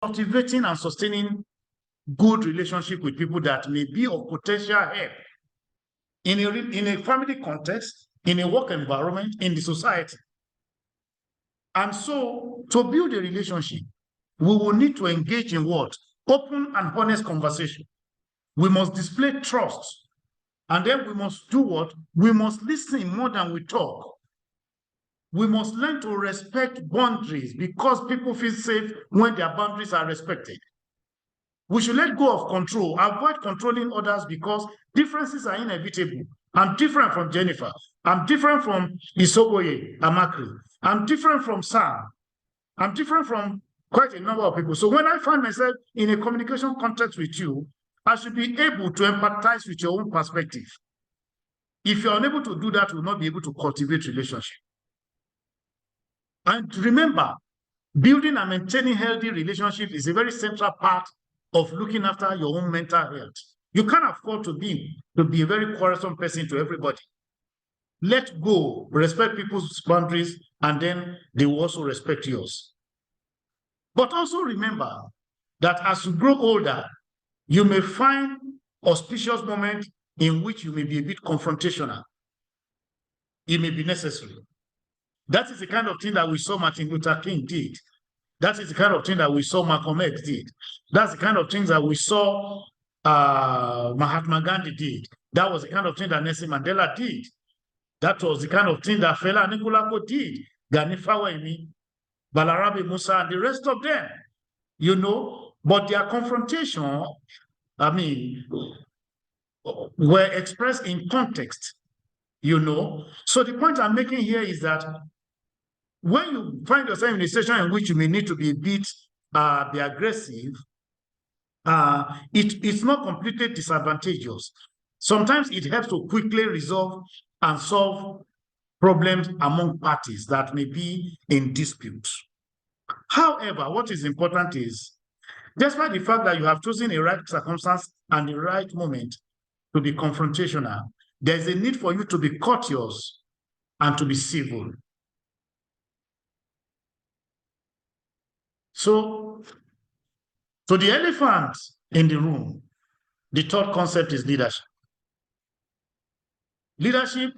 cultivating and sustaining good relationship with people that may be of potential help in a family context, in a work environment, in the society. And so, to build a relationship, we will need to engage in what? Open and honest conversation. We must display trust. And then we must do what? We must listen more than we talk. We must learn to respect boundaries because people feel safe when their boundaries are respected. We should let go of control, avoid controlling others because differences are inevitable. I'm different from Jennifer. I'm different from Isoboye Amakri. I'm different from Sam. I'm different from quite a number of people. So when I find myself in a communication context with you, I should be able to empathize with your own perspective. If you're unable to do that, you will not be able to cultivate relationship. And remember, building and maintaining healthy relationship is a very central part of looking after your own mental health. You can't afford to be a very quarrelsome person to everybody. Let go, respect people's boundaries, and then they will also respect yours. But also remember that as you grow older, you may find auspicious moments in which you may be a bit confrontational. It may be necessary. That is the kind of thing that we saw Martin Luther King did. That is the kind of thing that we saw Malcolm X did. That's the kind of things that we saw Mahatma Gandhi did. That was the kind of thing that Nelson Mandela did. That was the kind of thing that Fela Anikulapo did. Gani Fawehinmi, Balarabe Musa, and the rest of them. You know, but their confrontation, I mean, were expressed in context, you know. So the point I'm making here is that when you find yourself in a situation in which you may need to be a bit be aggressive, it's not completely disadvantageous. Sometimes it helps to quickly resolve and solve problems among parties that may be in dispute. However, what is important is, despite the fact that you have chosen a right circumstance and the right moment to be confrontational, there's a need for you to be courteous and to be civil. So, to the elephant in the room, the third concept is leadership. Leadership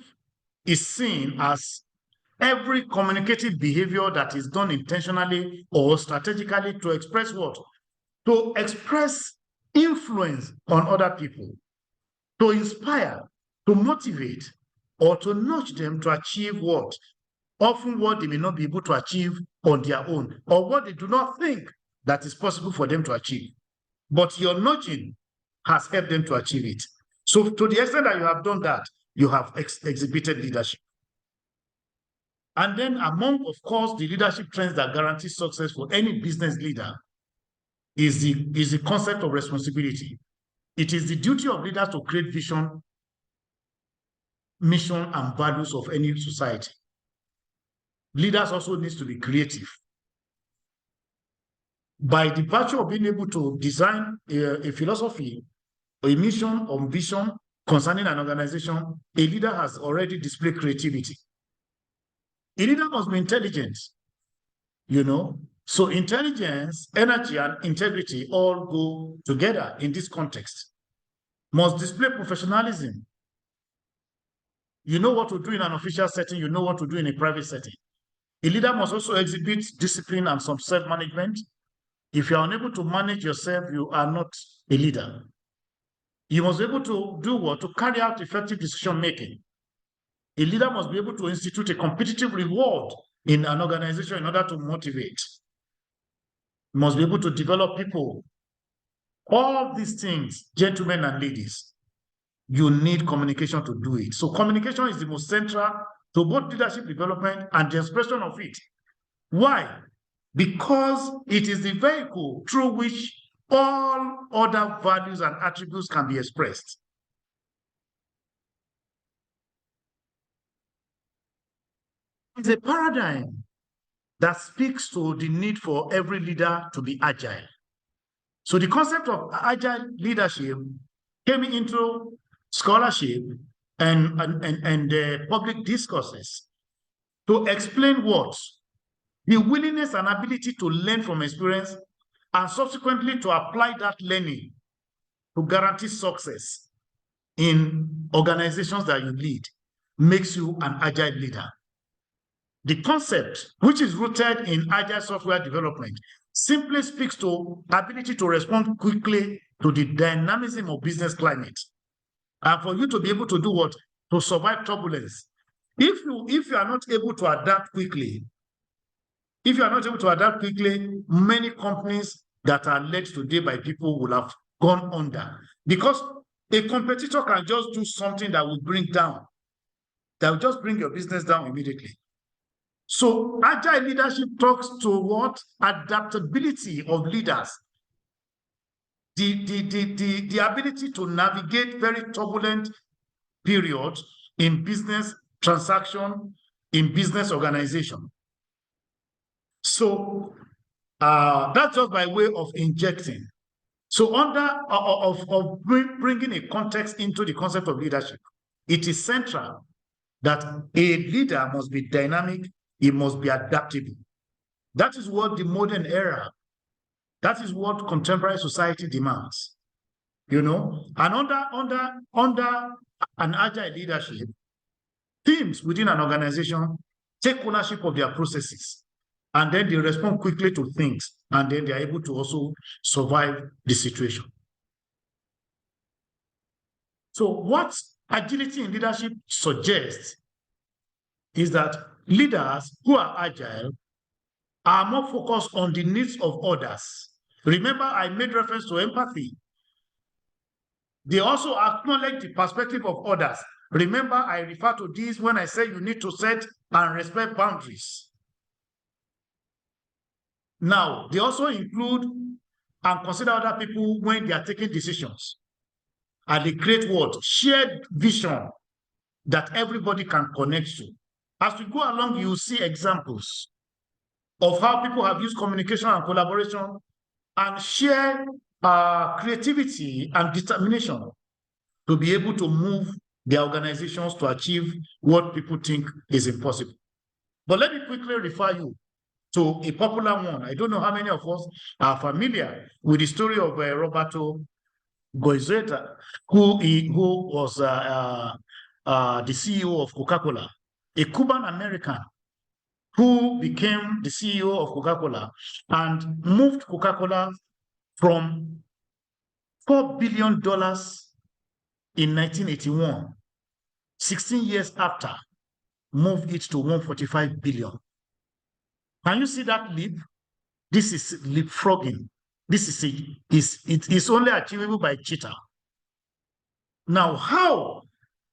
is seen as every communicative behavior that is done intentionally or strategically to express what? To express influence on other people, to inspire, to motivate, or to nudge them to achieve what? Often what they may not be able to achieve on their own, or what they do not think that is possible for them to achieve. But your nudging has helped them to achieve it. So to the extent that you have done that, you have exhibited leadership. And then among, of course, the leadership trends that guarantee success for any business leader is the concept of responsibility. It is the duty of leaders to create vision, mission, and values of any society. Leaders also need to be creative. By the virtue of being able to design a philosophy, a mission or vision concerning an organization, a leader has already displayed creativity. A leader must be intelligent, you know. So intelligence, energy, and integrity all go together in this context. Must display professionalism. You know what to do in an official setting, you know what to do in a private setting. A leader must also exhibit discipline and some self-management. If you are unable to manage yourself, you are not a leader. You must be able to do what? To carry out effective decision-making. A leader must be able to institute a competitive reward in an organization in order to motivate. You must be able to develop people. All these things, gentlemen and ladies, you need communication to do it. So communication is the most central to both leadership development and the expression of it. Why? Because it is the vehicle through which all other values and attributes can be expressed. It's a paradigm that speaks to the need for every leader to be agile. So the concept of agile leadership came into scholarship and public discourses to explain what? The willingness and ability to learn from experience and subsequently to apply that learning to guarantee success in organizations that you lead makes you an agile leader. The concept, which is rooted in agile software development, simply speaks to ability to respond quickly to the dynamism of business climate. And for you to be able to do what? To survive turbulence. If you are not able to adapt quickly, many companies that are led today by people will have gone under. Because a competitor can just do something that will bring your business down immediately. So agile leadership talks to what? Adaptability of leaders. The ability to navigate very turbulent periods in business transaction, in business organization. So that's just by way of injecting. So bringing a context into the concept of leadership, it is central that a leader must be dynamic, he must be adaptable. That is what the modern era, that is what contemporary society demands. And under an agile leadership, teams within an organization take ownership of their processes, and then they respond quickly to things, and then they are able to also survive the situation. So what agility in leadership suggests is that leaders who are agile are more focused on the needs of others. Remember, I made reference to empathy. They also acknowledge the perspective of others. Remember, I refer to this when I say you need to set and respect boundaries. Now, they also include and consider other people when they are taking decisions. And they create what? Shared vision that everybody can connect to. As we go along, you see examples of how people have used communication and collaboration and share creativity and determination to be able to move their organizations to achieve what people think is impossible. But let me quickly refer you to a popular one. I don't know how many of us are familiar with the story of Roberto Goizueta, who was the CEO of Coca-Cola, a Cuban American who became the CEO of Coca-Cola and moved Coca-Cola from $4 billion in 1981, 16 years after, moved it to $145 billion. Can you see that leap? This is leapfrogging. This is only achievable by cheetah. Now, how?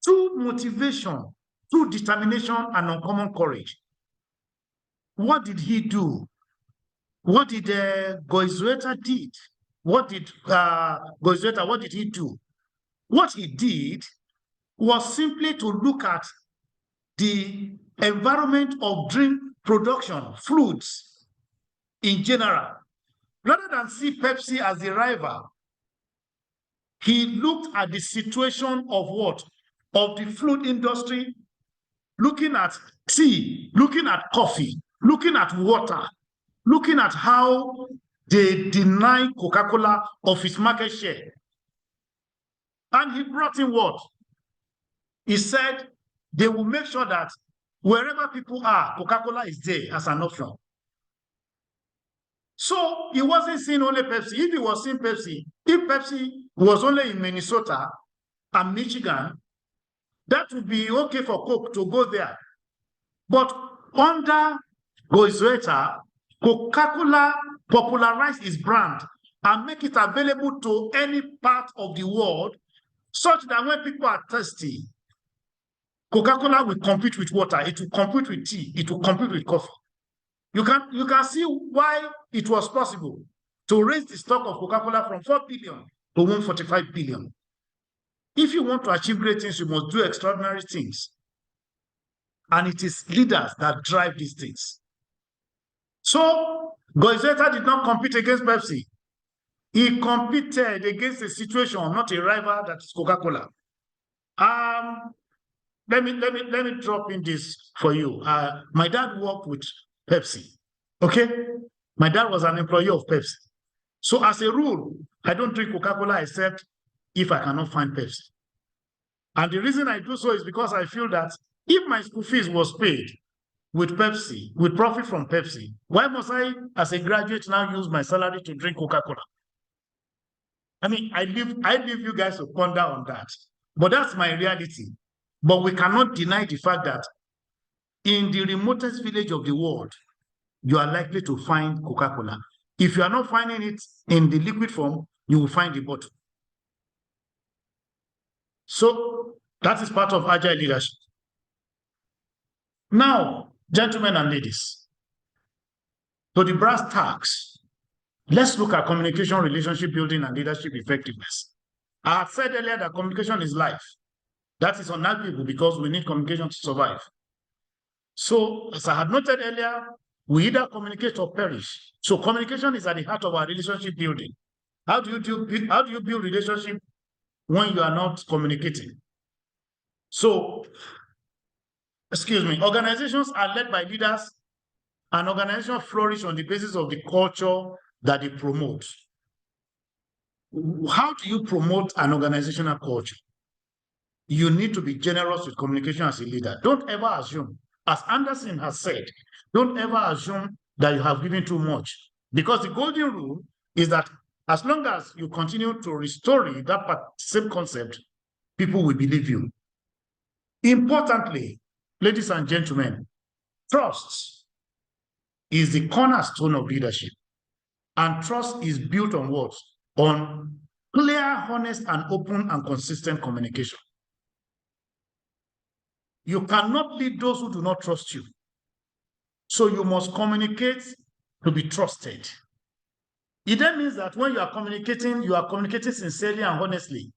Through motivation, through determination and uncommon courage. What did he do? What did Goizueta did? What did Goizueta, what did he do? What he did was simply to look at the environment of drink production, fluids in general. Rather than see Pepsi as the rival, he looked at the situation of what? Of the fluid industry, looking at tea, looking at coffee, looking at water, looking at how they deny Coca-Cola of its market share. And he brought in what? He said they will make sure that wherever people are, Coca-Cola is there as an option. So he wasn't seeing only Pepsi. If he was seeing Pepsi, if Pepsi was only in Minnesota and Michigan, that would be okay for Coke to go there. But under Goizueta, Coca-Cola popularized its brand and make it available to any part of the world, such that when people are thirsty, Coca-Cola will compete with water, it will compete with tea, it will compete with coffee. You can see why it was possible to raise the stock of Coca-Cola from 4 billion to 145 billion. If you want to achieve great things, you must do extraordinary things. And it is leaders that drive these things. So Goizueta did not compete against Pepsi. He competed against a situation, not a rival, that is Coca-Cola. Let me drop in this for you. My dad worked with Pepsi. Okay? My dad was an employee of Pepsi. So as a rule, I don't drink Coca-Cola except if I cannot find Pepsi. And the reason I do so is because I feel that if my school fees was paid with Pepsi, with profit from Pepsi, why must I, as a graduate, now use my salary to drink Coca-Cola? I mean, I leave you guys to ponder on that. But that's my reality. But we cannot deny the fact that in the remotest village of the world, you are likely to find Coca-Cola. If you are not finding it in the liquid form, you will find the bottle. So that is part of agile leadership. Now, gentlemen and ladies, to the brass tacks, let's look at communication, relationship building, and leadership effectiveness. I have said earlier that communication is life. That is unarguable because we need communication to survive. So, as I had noted earlier, we either communicate or perish. So communication is at the heart of our relationship building. How do you build relationship when you are not communicating? So, excuse me, organizations are led by leaders, and organizations flourish on the basis of the culture that they promote. How do you promote an organizational culture? You need to be generous with communication as a leader. Don't ever assume, as Anderson has said, don't ever assume that you have given too much. Because the golden rule is that as long as you continue to restore that same concept, people will believe you. Importantly, ladies and gentlemen, trust is the cornerstone of leadership. And trust is built on what? On clear, honest, and open and consistent communication. You cannot lead those who do not trust you. So you must communicate to be trusted. It then means that when you are communicating sincerely and honestly.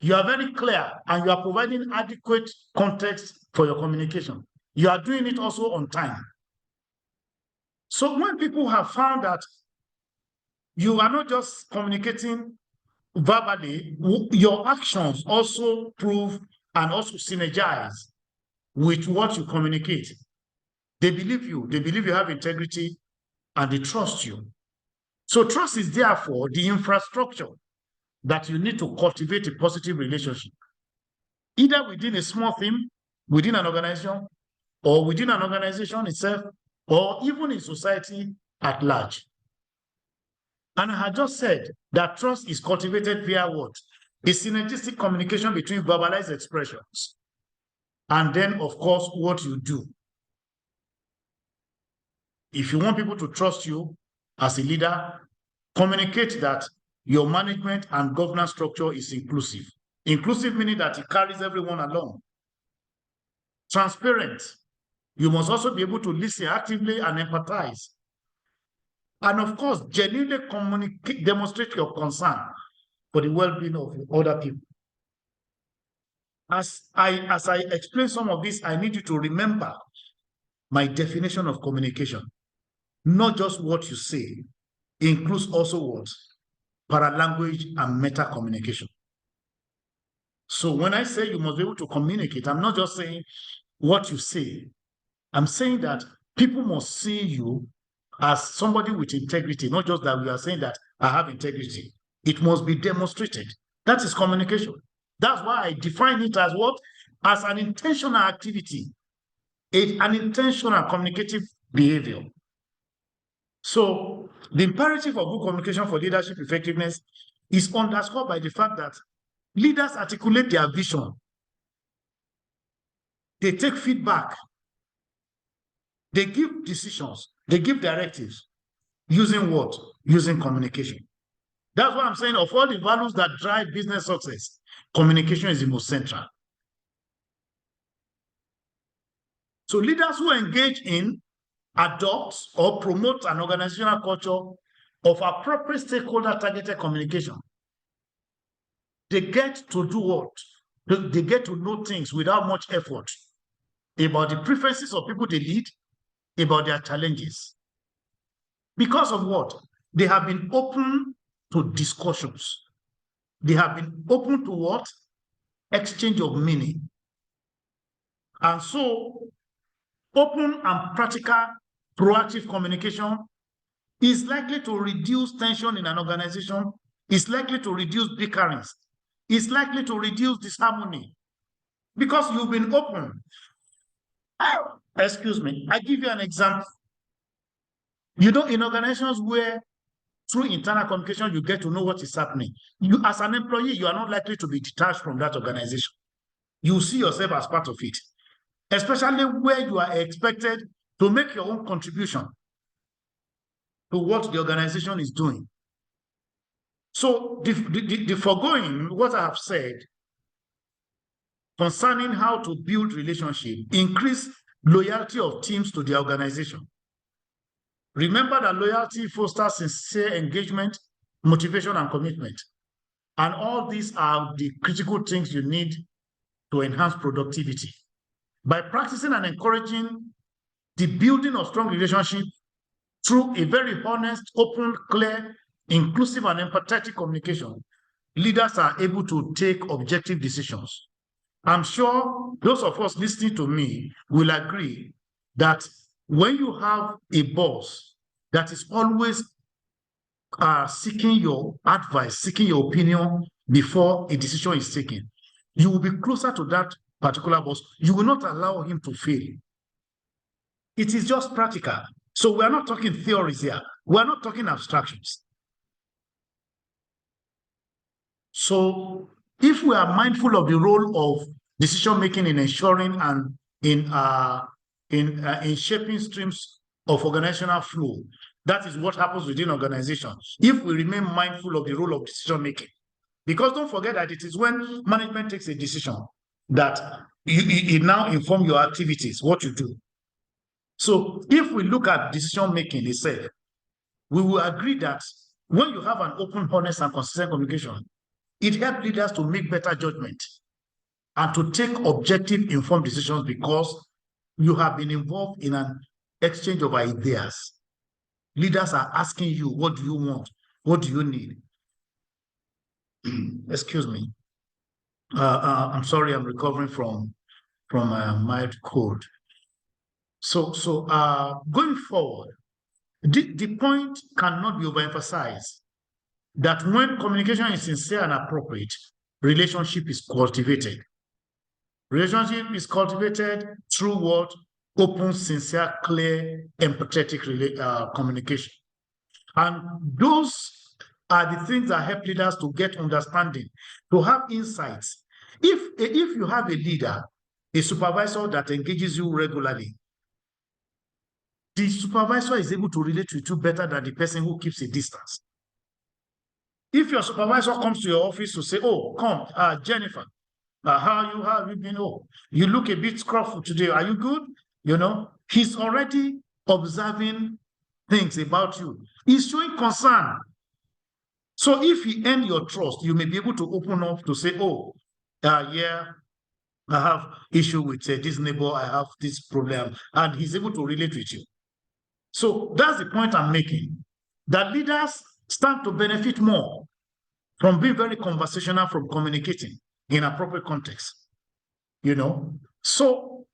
You are very clear and you are providing adequate context for your communication. You are doing it also on time. So when people have found that you are not just communicating verbally, your actions also prove and also synergize with what you communicate. They believe you have integrity, and they trust you. So trust is therefore the infrastructure that you need to cultivate a positive relationship, either within a small team, within an organization, or within an organization itself, or even in society at large. And I had just said that trust is cultivated via what? A synergistic communication between verbalized expressions and then, of course, what you do. If you want people to trust you as a leader, communicate that your management and governance structure is inclusive. Inclusive meaning that it carries everyone along. Transparent. You must also be able to listen actively and empathize. And of course, genuinely demonstrate your concern for the well-being of other people. As I explain some of this, I need you to remember my definition of communication. Not just what you say, includes also what? Paralanguage and meta communication. So when I say you must be able to communicate, I'm not just saying what you say. I'm saying that people must see you as somebody with integrity, not just that we are saying that I have integrity. It must be demonstrated. That is communication. That's why I define it as what? As an intentional activity, an intentional communicative behavior. So the imperative of good communication for leadership effectiveness is underscored by the fact that leaders articulate their vision. They take feedback. They give decisions. They give directives. Using what? Using communication. That's what I'm saying. Of all the values that drive business success, communication is the most central. So leaders who engage in, adopt, or promote an organizational culture of appropriate stakeholder targeted communication, they get to do what? They get to know things without much effort about the preferences of people they lead, about their challenges. Because of what? They have been open to discussions. They have been open to what? Exchange of meaning. And so, open and practical, proactive communication is likely to reduce tension in an organization, is likely to reduce bickerings, is likely to reduce disharmony because you've been open. Excuse me. I give you an example. You know, in organizations where through internal communication, you get to know what is happening. You, as an employee, you are not likely to be detached from that organization. You see yourself as part of it, especially where you are expected to make your own contribution to what the organization is doing. So the foregoing, what I have said concerning how to build relationship, increase loyalty of teams to the organization. Remember that loyalty fosters sincere engagement, motivation, and commitment. And all these are the critical things you need to enhance productivity. By practicing and encouraging the building of strong relationships through a very honest, open, clear, inclusive, and empathetic communication, leaders are able to take objective decisions. I'm sure those of us listening to me will agree that when you have a boss that is always seeking your advice, seeking your opinion before a decision is taken, you will be closer to that particular boss. You will not allow him to fail. It is just practical. So we're not talking theories here. We're not talking abstractions. So if we are mindful of the role of decision-making in ensuring and in shaping streams of organizational flow, that is what happens within organizations. If we remain mindful of the role of decision-making, because don't forget that it is when management takes a decision that it now informs your activities, what you do. So if we look at decision-making itself, we will agree that when you have an open, honest, and consistent communication, it helps leaders to make better judgment and to take objective, informed decisions because you have been involved in an exchange of ideas. Leaders are asking you, what do you want? What do you need? Excuse me. I'm sorry, I'm recovering from a mild cold. So going forward, the point cannot be overemphasized that when communication is sincere and appropriate, relationship is cultivated. Relationship is cultivated through what? Open, sincere, clear, empathetic communication. And those are the things that help leaders to get understanding, to have insights. If you have a leader, a supervisor that engages you regularly, the supervisor is able to relate with you better than the person who keeps a distance. If your supervisor comes to your office to say, oh, come, Jennifer, how have you been? Oh, you look a bit scruffy today. Are you good? You know, he's already observing things about you. He's showing concern. So if he earns your trust, you may be able to open up to say, oh, yeah, I have issue with this neighbor. I have this problem. And he's able to relate with you. So that's the point I'm making, that leaders stand to benefit more from being very conversational, from communicating in appropriate context, you know. So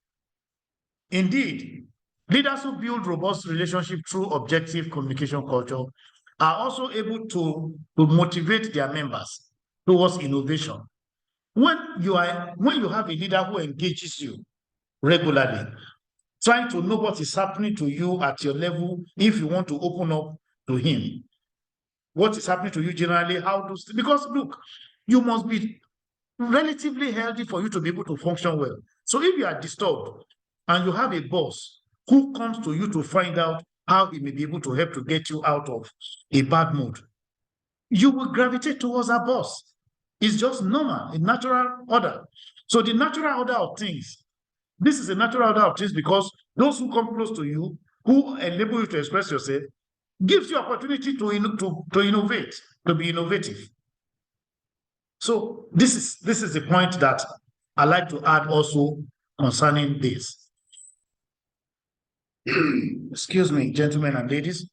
indeed, leaders who build robust relationships through objective communication culture are also able to motivate their members towards innovation. When you have a leader who engages you regularly, trying to know what is happening to you at your level, if you want to open up to him, what is happening to you generally, because look, you must be relatively healthy for you to be able to function well. So if you are disturbed and you have a boss who comes to you to find out how he may be able to help to get you out of a bad mood, you will gravitate towards that boss. It's just normal, a natural order. So the natural order of things, this is a natural order of things because those who come close to you, who enable you to express yourself, gives you opportunity to innovate, to be innovative. So this is the point that I like to add also concerning this. Excuse me, gentlemen and ladies.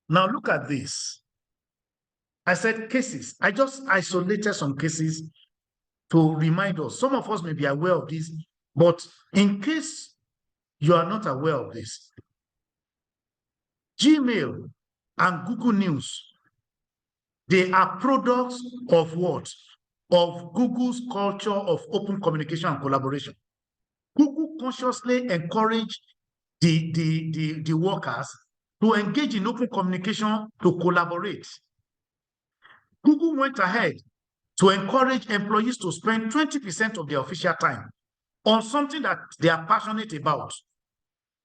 Now look at this. I said cases. I just isolated some cases to remind us. Some of us may be aware of this, but in case you are not aware of this, Gmail and Google News, they are products of what? Of Google's culture of open communication and collaboration. Google consciously encouraged the workers to engage in open communication, to collaborate. Google went ahead to encourage employees to spend 20% of their official time on something that they are passionate about.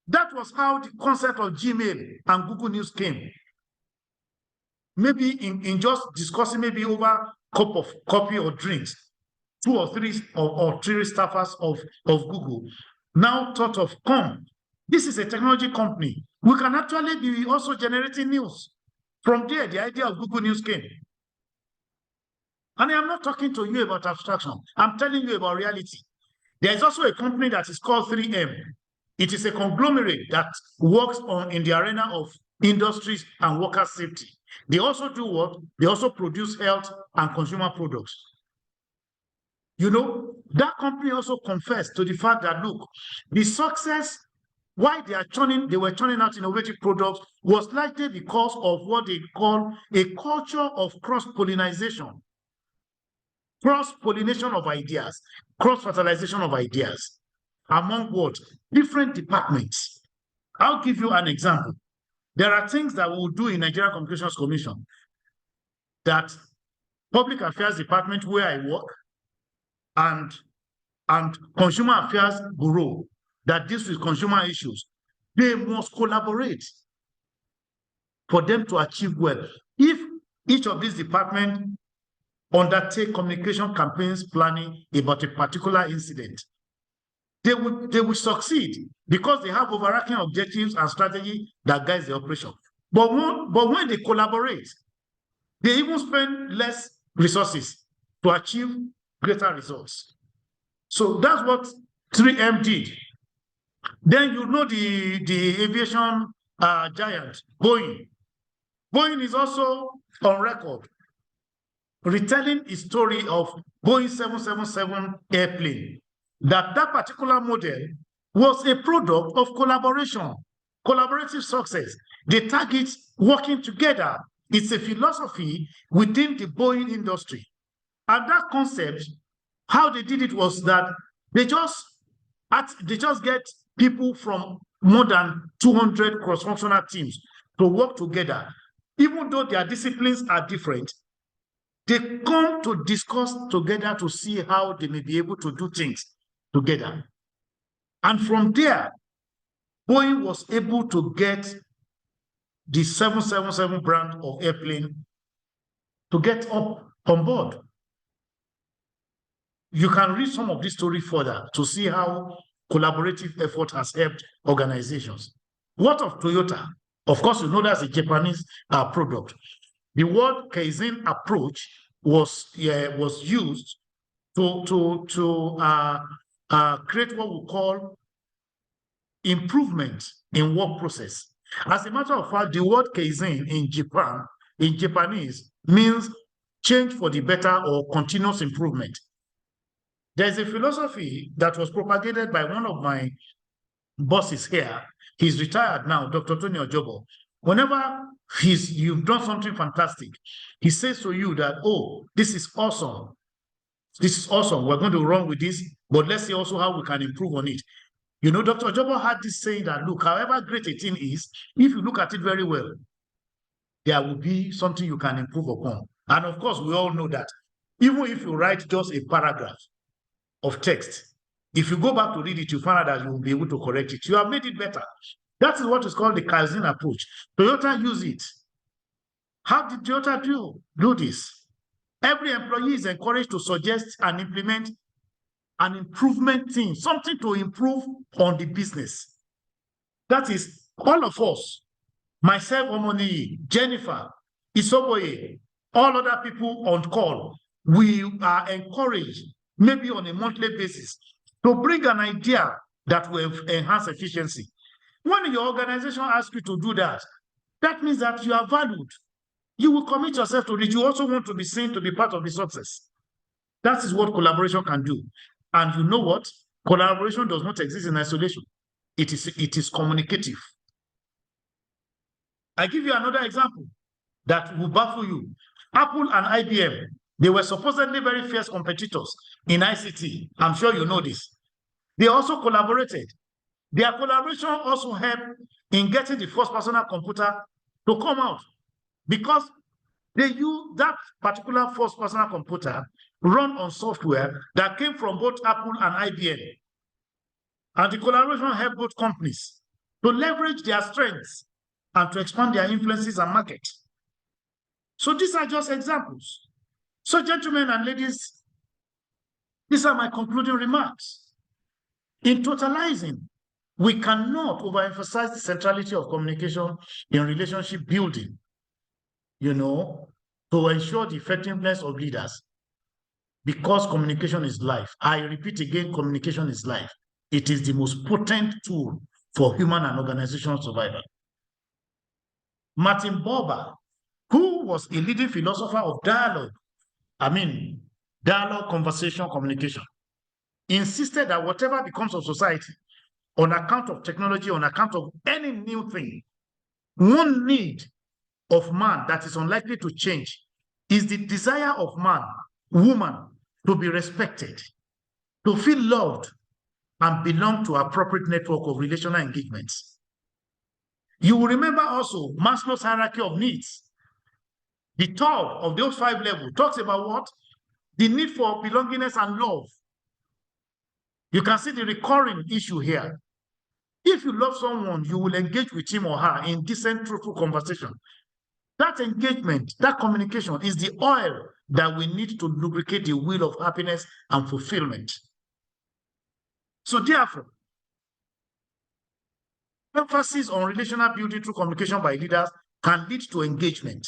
That was how the concept of Gmail and Google News came. Maybe in just discussing maybe over a cup of coffee or drinks, 2 or 3 or 3 staffers of Google now thought of, this is a technology company. We can actually be also generating news. From there, the idea of Google News came. And I am not talking to you about abstraction. I'm telling you about reality. There is also a company that is called 3M. It is a conglomerate that works in the arena of industries and worker safety. They also do what? They also produce health and consumer products. You know, that company also confessed to the fact that, look, the success, why they were churning out innovative products, was likely because of what they call a culture of cross-pollination. Cross-pollination of ideas, cross-fertilization of ideas among what? Different departments. I'll give you an example. There are things that we will do in Nigeria Communications Commission that Public Affairs Department, where I work, and Consumer Affairs Bureau that deals with consumer issues, they must collaborate for them to achieve well. If each of these departments undertake communication campaigns planning about a particular incident, they will succeed because they have overarching objectives and strategy that guides the operation. But when they collaborate, they even spend less resources to achieve greater results. So that's what 3M did. Then you know the aviation giant, Boeing. Boeing is also on record retelling a story of Boeing 777 airplane, that particular model was a product of collaboration, collaborative success. They target working together. It's a philosophy within the Boeing industry. And that concept, how they did it was that they just get people from more than 200 cross-functional teams to work together. Even though their disciplines are different, they come to discuss together to see how they may be able to do things together. And from there, Boeing was able to get the 777 brand of airplane to get up on board. You can read some of this story further to see how collaborative effort has helped organizations. What of Toyota? Of course, you know that's a Japanese product. The word Kaizen approach was used to create what we call improvement in work process. As a matter of fact, the word Kaizen in Japanese means change for the better or continuous improvement. There's a philosophy that was propagated by one of my bosses here. He's retired now, Dr. Tony Ojobo. Whenever you've done something fantastic, he says to you that, oh, this is awesome. This is awesome. We're going to run with this, but let's see also how we can improve on it. You know, Dr. Ojobo had this saying that, look, however great a thing is, if you look at it very well, there will be something you can improve upon. And of course, we all know that even if you write just a paragraph of text, if you go back to read it, you find out that you will be able to correct it. You have made it better. That is what is called the Kaizen approach. Toyota use it. How did Toyota do this? Every employee is encouraged to suggest and implement an improvement thing, something to improve on the business. That is all of us, myself, Omoni, Jennifer, Isoboye, all other people on call, we are encouraged, maybe on a monthly basis, to bring an idea that will enhance efficiency. When your organization asks you to do that, that means that you are valued. You will commit yourself to it. You also want to be seen to be part of the success. That is what collaboration can do. And you know what? Collaboration does not exist in isolation. It is communicative. I give you another example that will baffle you. Apple and IBM, they were supposedly very fierce competitors in ICT. I'm sure you know this. They also collaborated. Their collaboration also helped in getting the first personal computer to come out, because they used that particular first personal computer run on software that came from both Apple and IBM. And the collaboration helped both companies to leverage their strengths and to expand their influences and markets. So these are just examples. So gentlemen and ladies, these are my concluding remarks. In totalizing, we cannot overemphasize the centrality of communication in relationship building, to ensure the effectiveness of leaders, because communication is life. I repeat again, communication is life. It is the most potent tool for human and organizational survival. Martin Buber, who was a leading philosopher of dialogue, conversation, communication, insisted that whatever becomes of society on account of technology, on account of any new thing, one need of man that is unlikely to change is the desire of man, woman, to be respected, to feel loved, and belong to an appropriate network of relational engagements. You will remember also Maslow's hierarchy of needs. The third of those 5 levels talks about what? The need for belongingness and love. You can see the recurring issue here. If you love someone, you will engage with him or her in decent, truthful conversation. That engagement, that communication is the oil that we need to lubricate the wheel of happiness and fulfillment. So therefore, emphasis on relational building through communication by leaders can lead to engagement.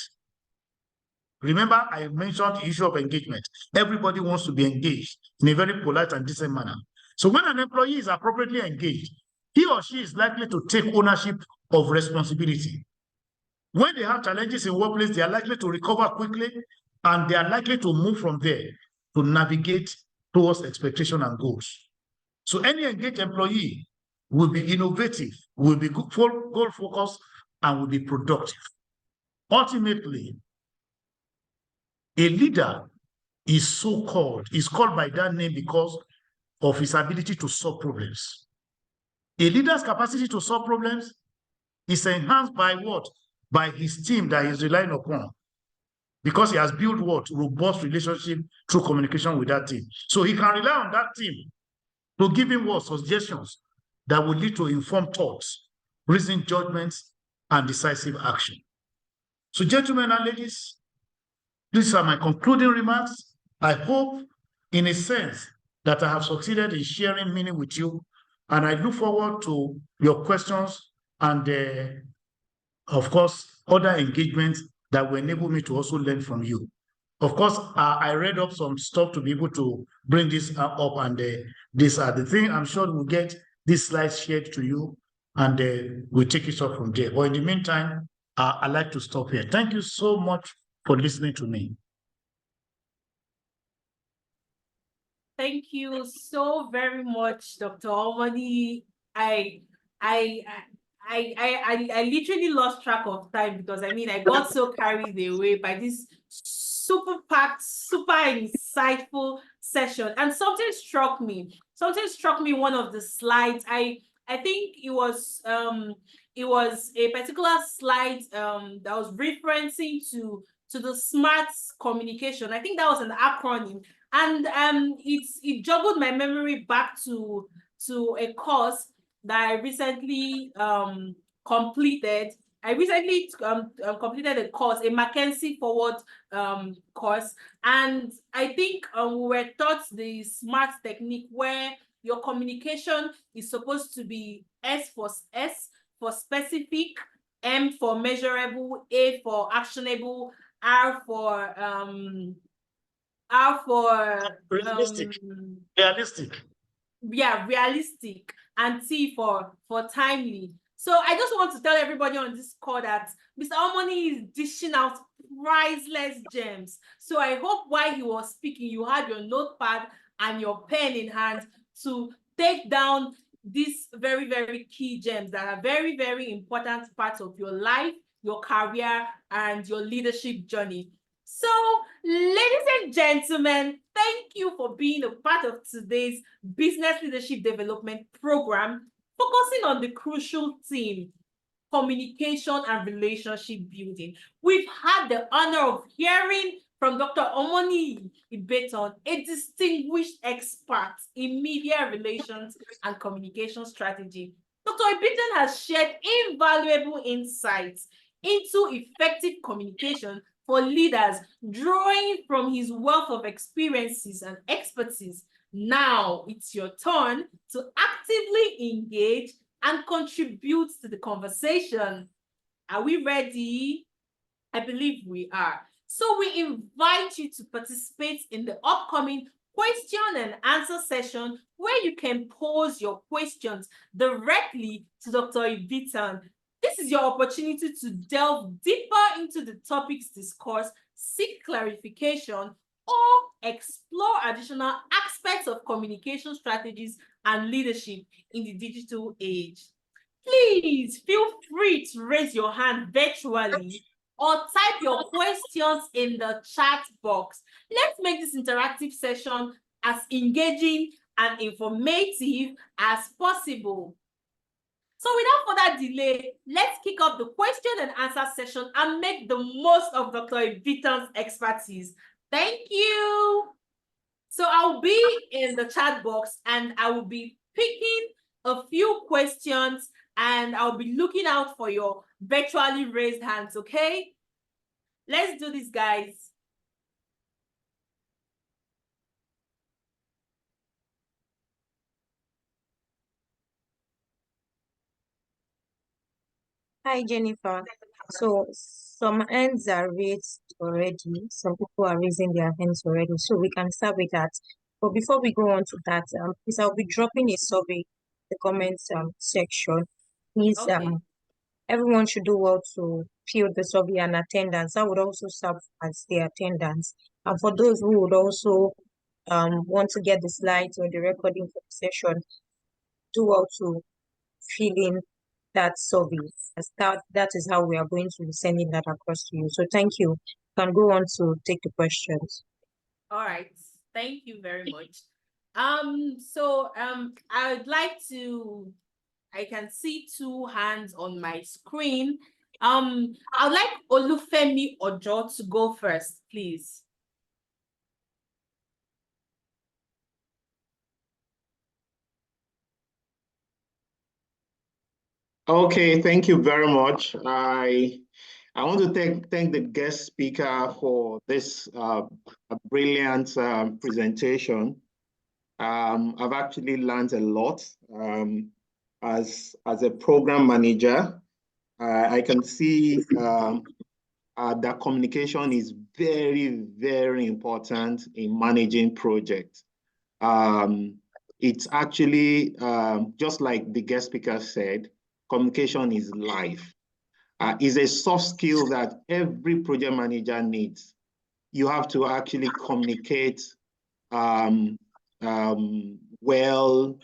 Remember, I mentioned the issue of engagement. Everybody wants to be engaged in a very polite and decent manner. So when an employee is appropriately engaged, he or she is likely to take ownership of responsibility. When they have challenges in workplace, they are likely to recover quickly, and they are likely to move from there to navigate towards expectation and goals. So any engaged employee will be innovative, will be goal-focused, and will be productive. Ultimately, a leader is called by that name because of his ability to solve problems. A leader's capacity to solve problems is enhanced by what? By his team that he's relying upon, because he has built what? Robust relationship through communication with that team. So he can rely on that team to give him what? Suggestions that will lead to informed thoughts, reasoned judgments, and decisive action. So gentlemen and ladies, these are my concluding remarks. I hope, in a sense, that I have succeeded in sharing meaning with you, and I look forward to your questions and, of course, other engagements that will enable me to also learn from you. Of course, I read up some stuff to be able to bring this up, and these are the thing. I'm sure we'll get these slides shared to you, and we'll take it up from there. But in the meantime, I'd like to stop here. Thank you so much for listening to me. Thank you so very much, Dr. Omani. I literally lost track of time, because I got so carried away by this super packed, super insightful session. And something struck me. One of the slides. I think it was a particular slide that was referencing to the SMART communication. I think that was an acronym. And it joggled my memory back to a course that I recently completed. I recently completed a course, a Mackenzie Forward course, and I think we were taught the SMART technique, where your communication is supposed to be S for specific, M for measurable, A for actionable, R for realistic. Yeah, realistic, and T for timely. So I just want to tell everybody on this call that Mr. Omani is dishing out priceless gems. So I hope while he was speaking, you had your notepad and your pen in hand to take down these very, very key gems that are very, very important parts of your life, your career and your leadership journey. So, ladies and gentlemen, thank you for being a part of today's Business Leadership Development Program, focusing on the crucial theme, communication and relationship building. We've had the honor of hearing from Dr. Omoni Ibeton, a distinguished expert in media relations and communication strategy. Dr. Ibeton has shared invaluable insights into effective communication for leaders, drawing from his wealth of experiences and expertise. Now it's your turn to actively engage and contribute to the conversation. Are we ready? I believe we are. So we invite you to participate in the upcoming question and answer session where you can pose your questions directly to Dr. Ibeton. This is your opportunity to delve deeper into the topics discussed, seek clarification, or explore additional aspects of communication strategies and leadership in the digital age. Please feel free to raise your hand virtually or type your questions in the chat box. Let's make this interactive session as engaging and informative as possible. So without further delay, let's kick off the question and answer session and make the most of Dr. Ibeton's expertise. Thank you. So I'll be in the chat box and I will be picking a few questions and I'll be looking out for your virtually raised hands, okay? Let's do this, guys. Hi, Jennifer. So some hands are raised already. Some people are raising their hands already. So we can start with that. But before we go on to that, please, I'll be dropping a survey in the comments section. Please, Okay. everyone should do well to fill the survey and attendance. That would also serve as the attendance. And for those who would also want to get the slides or the recording for the session, do well to fill in that survey. That is how we are going to be sending that across to you. So thank you. You can go on to take the questions. All right. Thank you very much. I would like to, I can see 2 hands on my screen. I would like Olufemi Ojo to go first, please. Okay, thank you very much. I want to thank the guest speaker for this brilliant presentation. I've actually learned a lot as a program manager. I can see that communication is very, very important in managing projects. It's actually just like the guest speaker said, communication is life. It's a soft skill that every project manager needs. You have to actually communicate well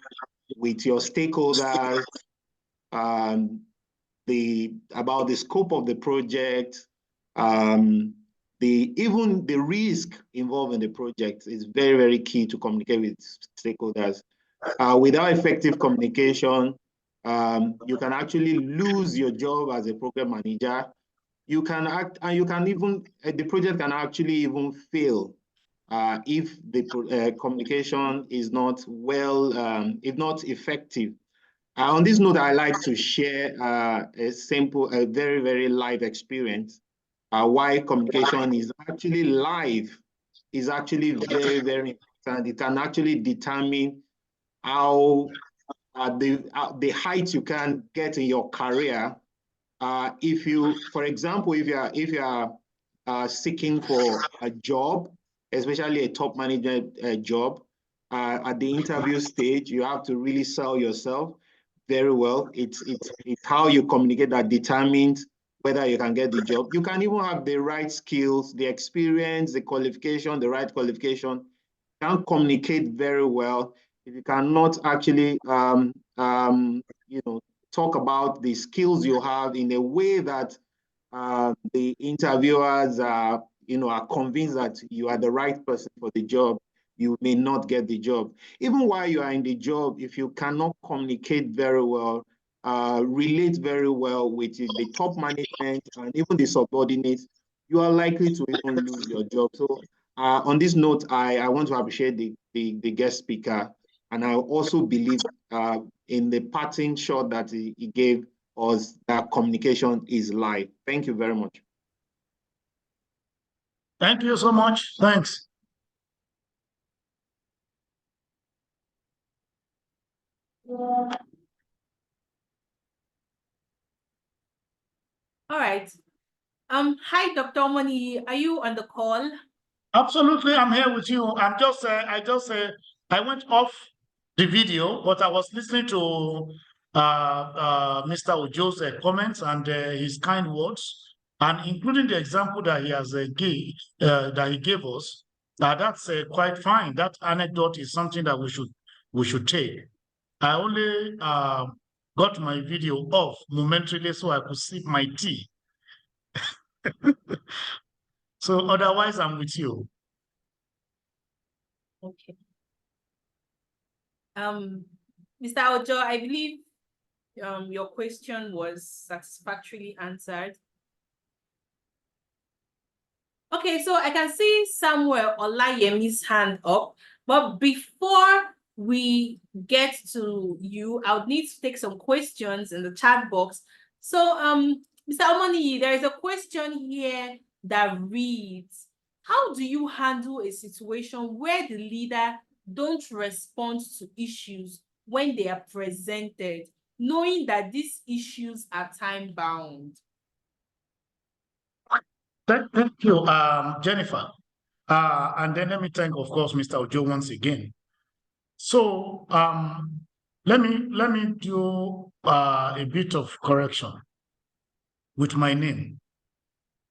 with your stakeholders, about the scope of the project, even the risk involved in the project is very, very key to communicate with stakeholders. Without effective communication, you can actually lose your job as a program manager. You can the project can actually even fail if the communication is not if not effective. On this note, I like to share a very, very live experience. Why communication is actually live is actually very, very important. It can actually determine how the height you can get in your career. If you, for example, if you are seeking for a job, especially a top management job, at the interview stage, you have to really sell yourself very well. It's how you communicate that determines whether you can get the job. You can even have the right skills, the experience, the qualification, the right qualification. You can communicate very well. If you cannot actually, talk about the skills you have in a way that the interviewers are, are convinced that you are the right person for the job, you may not get the job. Even while you are in the job, if you cannot communicate very well, relate very well with the top management and even the subordinates, you are likely to even lose your job. So on this note, I want to appreciate the guest speaker. And I also believe in the parting shot that he gave us that communication is live. Thank you very much. Thank you so much. Thanks. All right. Hi, Dr. Omoni. Are you on the call? Absolutely, I'm here with you. I went off the video, but I was listening to Mr. Ojo's comments and his kind words, and including the example that he has that he gave us. That's quite fine. That anecdote is something that we should take. I only got my video off momentarily so I could sip my tea. So otherwise, I'm with you. Okay. Mr. Ojo, I believe your question was satisfactorily answered. Okay, so I can see Samuel Olayemi's hand up, but before we get to you, I would need to take some questions in the chat box. So, Mr. Omoni, there is a question here that reads, how do you handle a situation where the leader don't respond to issues when they are presented, knowing that these issues are time-bound? Thank you, Jennifer. And then let me thank, of course, Mr. Ojo once again. So let me do a bit of correction with my name.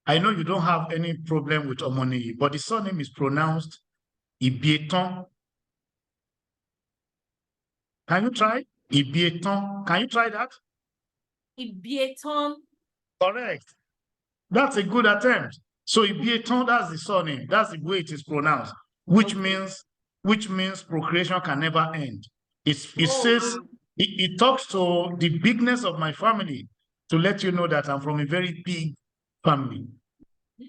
I know you don't have any problem with Omoni, but the surname is pronounced Ibieton. Can you try? Ibieton. Can you try that? Ibieton. Correct. That's a good attempt. So Ibieton, that's the surname. That's the way it is pronounced, which means procreation can never end. It says, it talks to the bigness of my family to let you know that I'm from a very big family.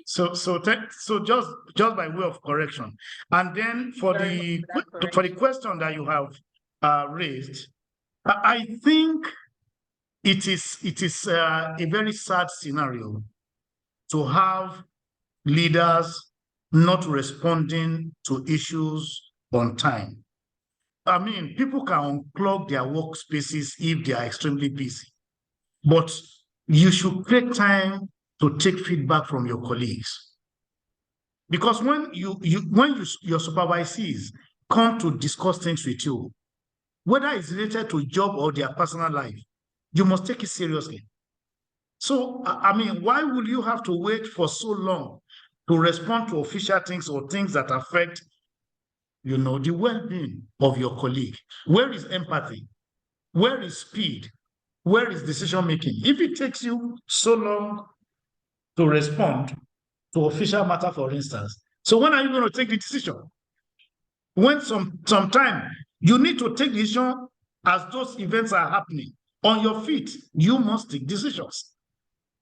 So just by way of correction. And then for the question that you have raised, I think it is a very sad scenario to have leaders not responding to issues on time. I mean, people can unclog their workspaces if they are extremely busy, but you should take time to take feedback from your colleagues. Because when your supervisees come to discuss things with you, whether it's related to job or their personal life, you must take it seriously. So, I mean, why will you have to wait for so long to respond to official things or things that affect, the well-being of your colleague? Where is empathy? Where is speed? Where is decision-making? If it takes you so long to respond to official matter, for instance, so when are you going to take the decision? When sometime you need to take decision as those events are happening. On your feet, you must take decisions.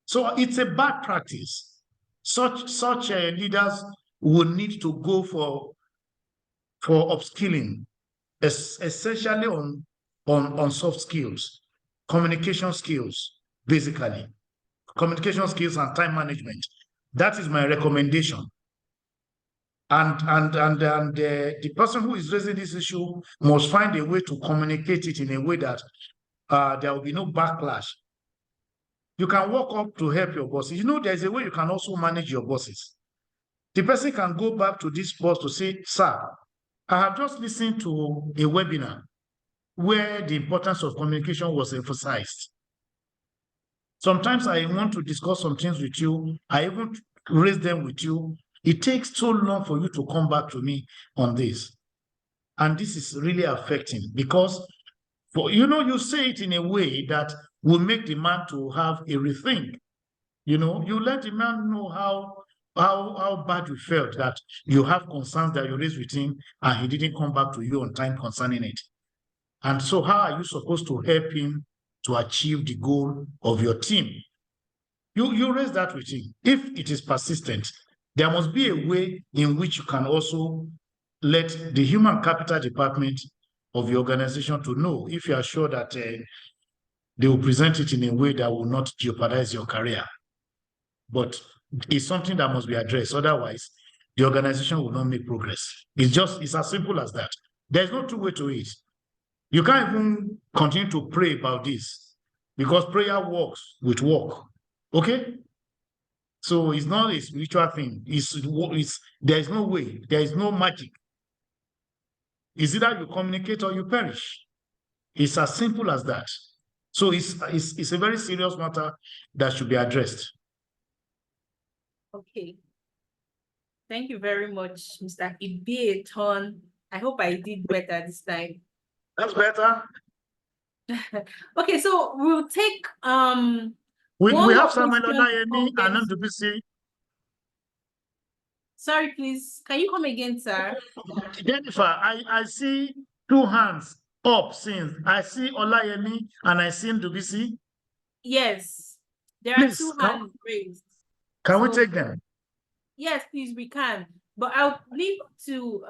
So it's a bad practice. Such leaders will need to go for upskilling, essentially on soft skills, communication skills, basically. Communication skills and time management. That is my recommendation. And the person who is raising this issue must find a way to communicate it in a way that there will be no backlash. You can walk up to help your bosses. There's a way you can also manage your bosses. The person can go back to this boss to say, sir, I have just listened to a webinar where the importance of communication was emphasized. Sometimes I want to discuss some things with you. I even raise them with you. It takes so long for you to come back to me on this. And this is really affecting because, you say it in a way that will make the man to have a rethink You know, you let the man know how bad you felt, that you have concerns that you raised with him and he didn't come back to you on time concerning it. And so how are you supposed to help him to achieve the goal of your team? You raise that with him. If it is persistent, there must be a way in which you can also let the human capital department of your organization to know if you are sure that they will present it in a way that will not jeopardize your career. But it's something that must be addressed. Otherwise, the organization will not make progress. It's as simple as that. There's no two way to it. You can't even continue to pray about this because prayer works with work. Okay? So it's not a spiritual thing. There is no way. There is no magic. It's either you communicate or you perish. It's as simple as that. So it's a very serious matter that should be addressed. Okay. Thank you very much, Mr. Ibieton. I hope I did better this time. That's better. Okay, so we'll take we one have more Samuel question Olayemi from and NWC. Sorry, please. Can you come again, sir? Jennifer, I see two hands up since. I see Olayemi and I see NWC. Yes, there Please, are two hands raised. Can we take them? Yes, please, we can. But I'll need to,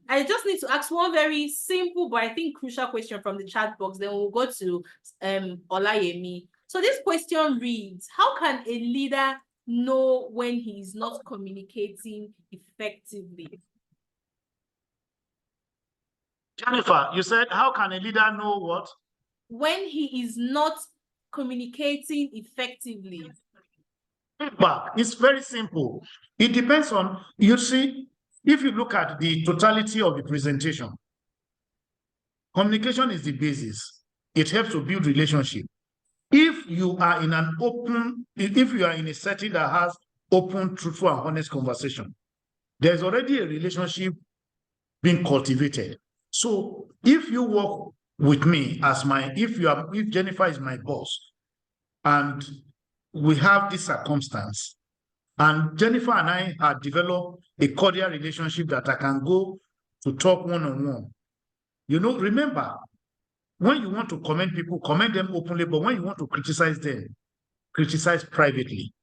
I just need to ask one very simple, but I think crucial question from the chat box. Then we'll go to Olayemi. So this question reads, how can a leader know when he is not communicating effectively? Jennifer, you said, how can a leader know what? When he is not communicating effectively. But it's very simple. It depends on, you see, if you look at the totality of the presentation, communication is the basis. It helps to build relationship. If you are in an open, if you are in a setting that has open, truthful, and honest conversation, there's already a relationship being cultivated. So if you work with me as if Jennifer is my boss, and we have this circumstance, and Jennifer and I had developed a cordial relationship that I can go to talk one-on-one. You know, remember, when you want to commend people, commend them openly, but when you want to criticize them, criticize privately.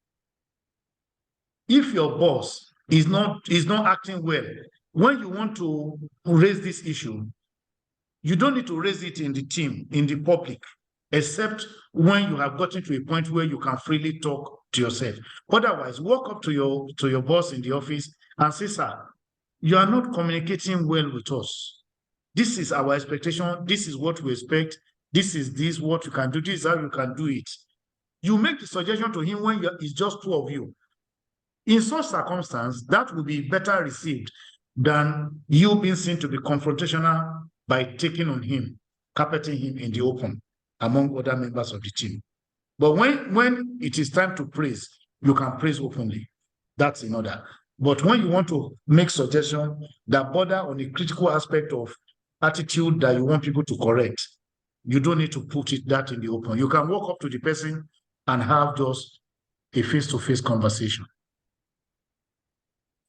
If your boss is not acting well, when you want to raise this issue, you don't need to raise it in the team, in the public, except when you have gotten to a point where you can freely talk to yourself. Otherwise, walk up to your boss in the office and say, sir, you are not communicating well with us. This is our expectation. This is what we expect. This is what you can do. This is how you can do it. You make the suggestion to him when it's just two of you. In such circumstance, that will be better received than you being seen to be confrontational by taking on him, carpeting him in the open among other members of the team. But when it is time to praise, you can praise openly. That's in order. But when you want to make suggestions that border on a critical aspect of attitude that you want people to correct, you don't need to put that in the open. You can walk up to the person and have just a face-to-face conversation.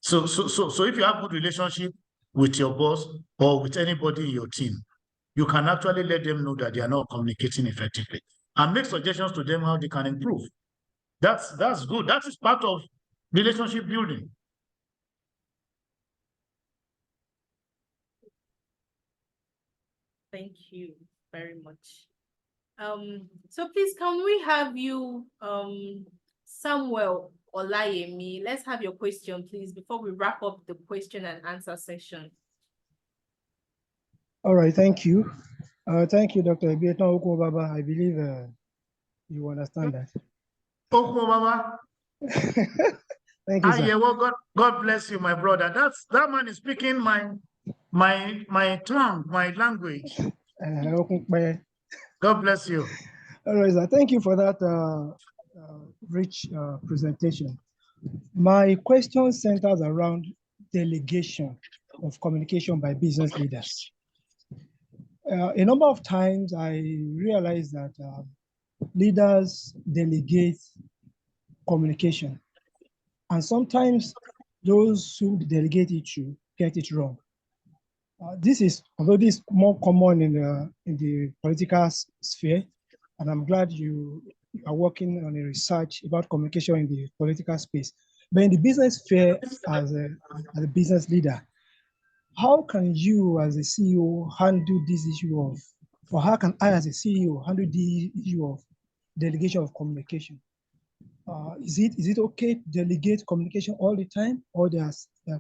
So if you have good relationship with your boss or with anybody in your team, you can actually let them know that they are not communicating effectively and make suggestions to them how they can improve. That's good. That is part of relationship building. Thank you very much. So please, can we have you, Samuel Olayemi? Let's have your question, please, before we wrap up the question and answer session. All right, thank you. Thank you, Dr. Ibieton Okunbaba. I believe you understand that. Okunbaba. Thank you, sir. Well, God bless you, my brother. That man is speaking my tongue, my language. God bless you. All right, sir. Thank you for that rich presentation. My question centers around delegation of communication by business leaders. A number of times I realized that leaders delegate communication. And sometimes those who delegate it to get it wrong. This is, although this is more common in the political sphere, and I'm glad you are working on a research about communication in the political space. But in the business sphere, as a business leader, how can you as a CEO handle this issue of, or how can I as a CEO handle the issue of delegation of communication? Is it okay to delegate communication all the time, or there are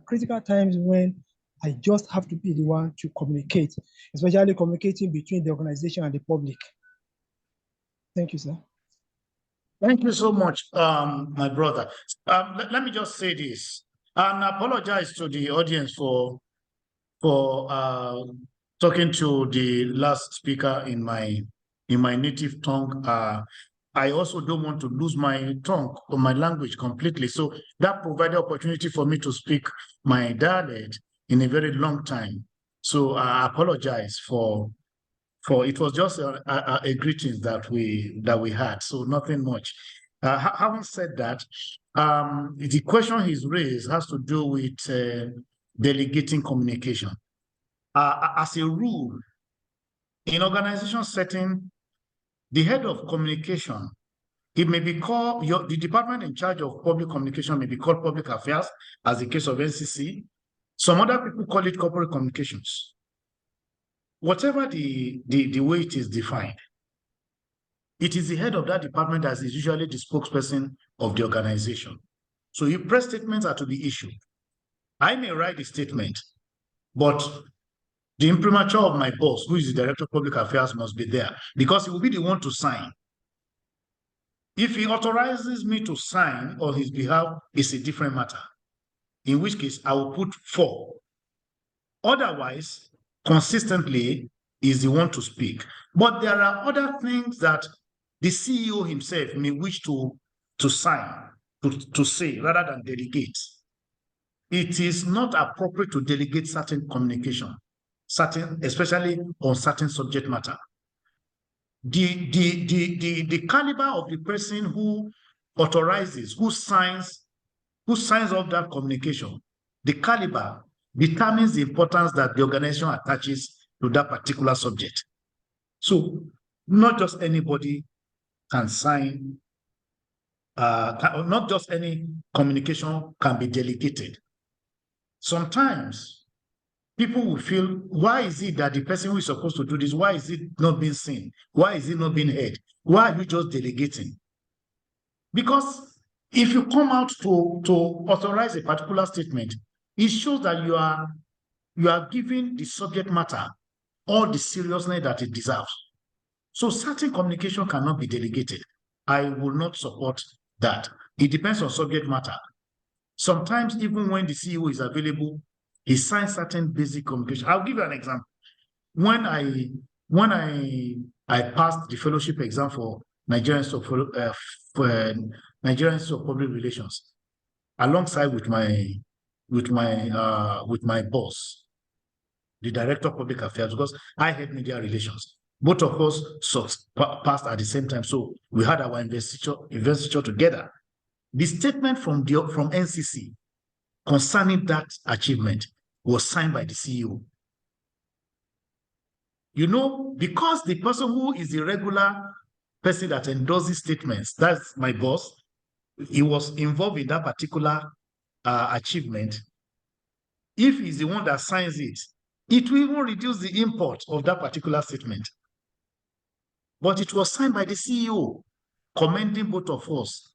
critical times when I just have to be the one to communicate, especially communicating between the organization and the public? Thank you, sir. Thank you so much, my brother. Let me just say this and apologize to the audience for talking to the last speaker in my native tongue. I also don't want to lose my tongue or my language completely. So that provided opportunity for me to speak my dialect in a very long time. So I apologize for it was just a greeting that we had. So nothing much. Having said that, the question he's raised has to do with delegating communication. As a rule, in organization setting, the head of communication, it may be called, the department in charge of public communication may be called public affairs, as the case of NCC. Some other people call it corporate communications. Whatever the way it is defined, it is the head of that department that is usually the spokesperson of the organization. So if press statements are to be issued, I may write the statement, but the imprimatur of my boss, who is the director of public affairs, must be there because he will be the one to sign. If he authorizes me to sign on his behalf, it's a different matter, in which case I will put 4. Otherwise, consistently is the one to speak. But there are other things that the CEO himself may wish to sign, to say, rather than delegate. It is not appropriate to delegate certain communication, especially on certain subject matter. The caliber of the person who authorizes, who signs off that communication, the caliber determines the importance that the organization attaches to that particular subject. So not just anybody can sign, not just any communication can be delegated. Sometimes people will feel, why is it that the person who is supposed to do this, why is it not being seen? Why is it not being heard? Why are you just delegating? Because if you come out to authorize a particular statement, it shows that you are giving the subject matter all the seriousness that it deserves. So certain communication cannot be delegated. I will not support that. It depends on subject matter. Sometimes even when the CEO is available, he signs certain basic communication. I'll give you an example. When I passed the fellowship exam for Nigerian Institute of Public Relations, alongside with my boss, the director of public affairs, because I had media relations. Both of us passed at the same time, so we had our investiture together. The statement from NCC concerning that achievement was signed by the CEO. You know, because the person who is the regular person that endorses statements, that's my boss, he was involved in that particular achievement. If he's the one that signs it, it will even reduce the import of that particular statement. But it was signed by the CEO, commending both of us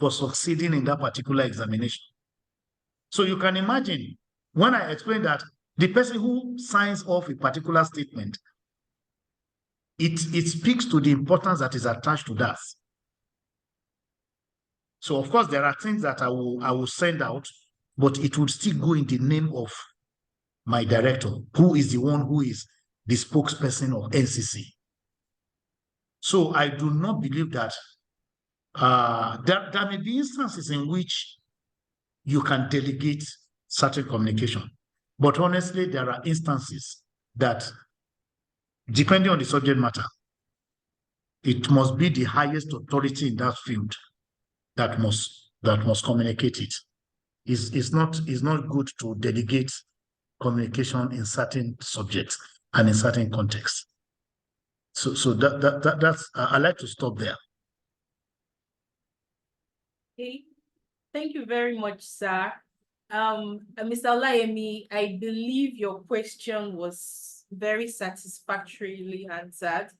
for succeeding in that particular examination. So you can imagine, when I explain that the person who signs off a particular statement, it speaks to the importance that is attached to that. So of course, there are things that I will send out, but it would still go in the name of my director, who is the one who is the spokesperson of NCC. So I do not believe that there may be instances in which you can delegate certain communication. But honestly, there are instances that, depending on the subject matter, it must be the highest authority in that field that must communicate it. It's not good to delegate communication in certain subjects and in certain contexts. So that's I like to stop there. Okay, thank you very much, sir. Mr. Olayemi, I believe your question was very satisfactorily answered.